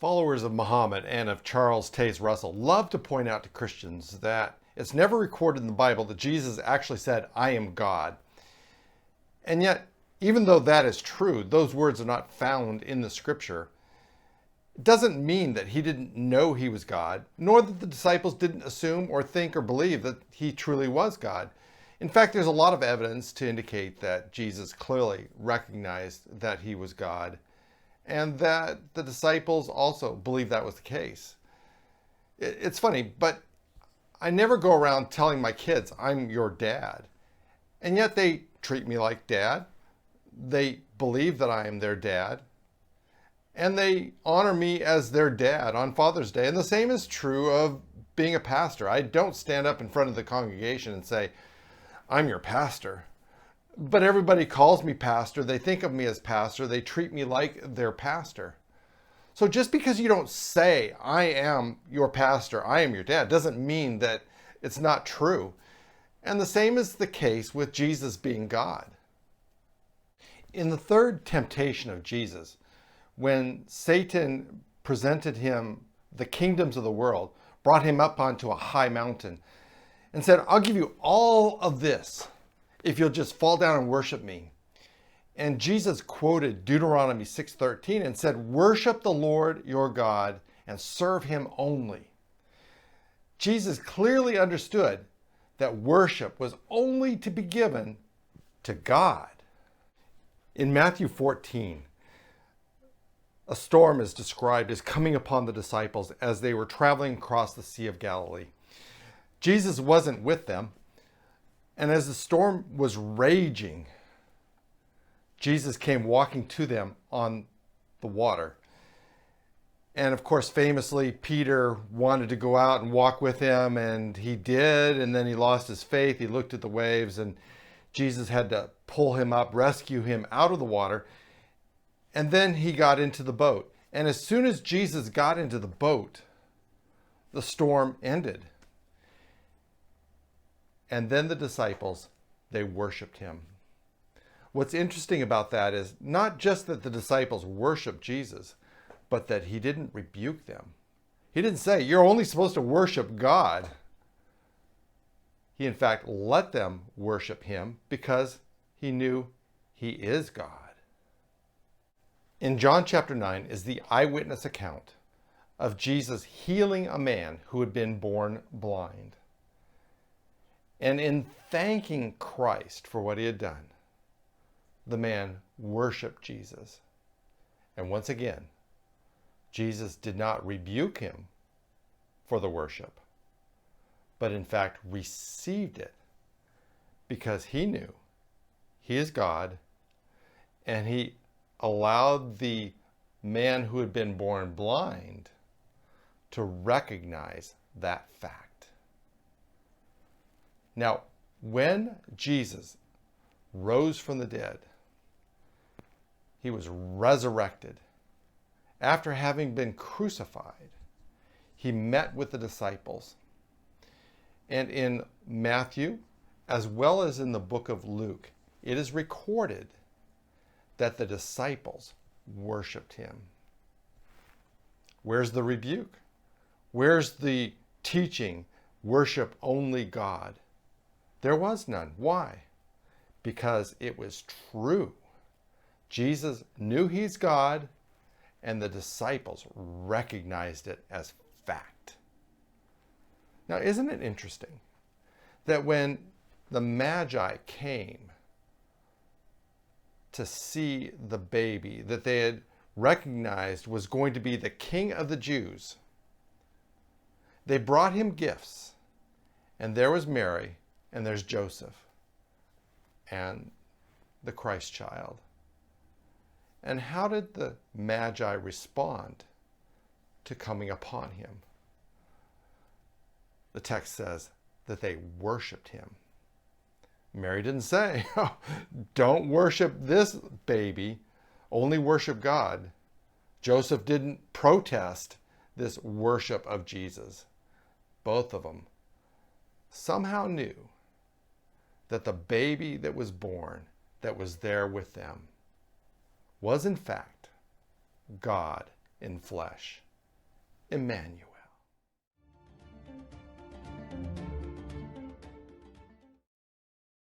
Followers of Muhammad and of Charles Taze Russell love to point out to Christians that it's never recorded in the Bible that Jesus actually said, "I am God." And yet, even though that is true, those words are not found in the scripture. It doesn't mean that he didn't know he was God, nor that the disciples didn't assume or think or believe that he truly was God. In fact, there's a lot of evidence to indicate that Jesus clearly recognized that he was God, and that the disciples also believed that was the case. It's funny, but I never go around telling my kids I'm your dad, and yet they treat me like dad. They believe that I am their dad, and they honor me as their dad on Father's Day. And the same is true of being a pastor. I don't stand up in front of the congregation and say, "I'm your pastor." But everybody calls me pastor. They think of me as pastor. They treat me like their pastor. So just because you don't say, "I am your pastor, I am your dad," doesn't mean that it's not true. And the same is the case with Jesus being God. In the third temptation of Jesus, when Satan presented him the kingdoms of the world, brought him up onto a high mountain, and said, "I'll give you all of this if you'll just fall down and worship me." And Jesus quoted Deuteronomy 6:13 and said, "Worship the Lord your God and serve him only." Jesus clearly understood that worship was only to be given to God. In Matthew 14, a storm is described as coming upon the disciples as they were traveling across the Sea of Galilee. Jesus wasn't with them, and as the storm was raging, Jesus came walking to them on the water. And of course, famously, Peter wanted to go out and walk with him, and he did, and then he lost his faith. He looked at the waves, and Jesus had to pull him up, rescue him out of the water, and then he got into the boat. And as soon as Jesus got into the boat, the storm ended. And then the disciples, they worshiped him. What's interesting about that is not just that the disciples worshiped Jesus, but that he didn't rebuke them. He didn't say, "You're only supposed to worship God." He, in fact, let them worship him because he knew he is God. In John chapter 9 is the eyewitness account of Jesus healing a man who had been born blind. And in thanking Christ for what he had done, the man worshiped Jesus. And once again, Jesus did not rebuke him for the worship, but in fact received it because he knew he is God, and he allowed the man who had been born blind to recognize that fact. Now, when Jesus rose from the dead, he was resurrected. After having been crucified, he met with the disciples. And in Matthew, as well as in the book of Luke, it is recorded that the disciples worshiped him. Where's the rebuke? Where's the teaching, worship only God? There was none. Why? Because it was true. Jesus knew he's God, and the disciples recognized it as fact. Now, isn't it interesting that when the Magi came to see the baby that they had recognized was going to be the King of the Jews, they brought him gifts, and there was Mary, and there's Joseph, and the Christ child. And how did the Magi respond to coming upon him? The text says that they worshiped him. Mary didn't say, "Oh, don't worship this baby, only worship God." Joseph didn't protest this worship of Jesus. Both of them somehow knew that the baby that was born, that was there with them, was in fact God in flesh. Emmanuel.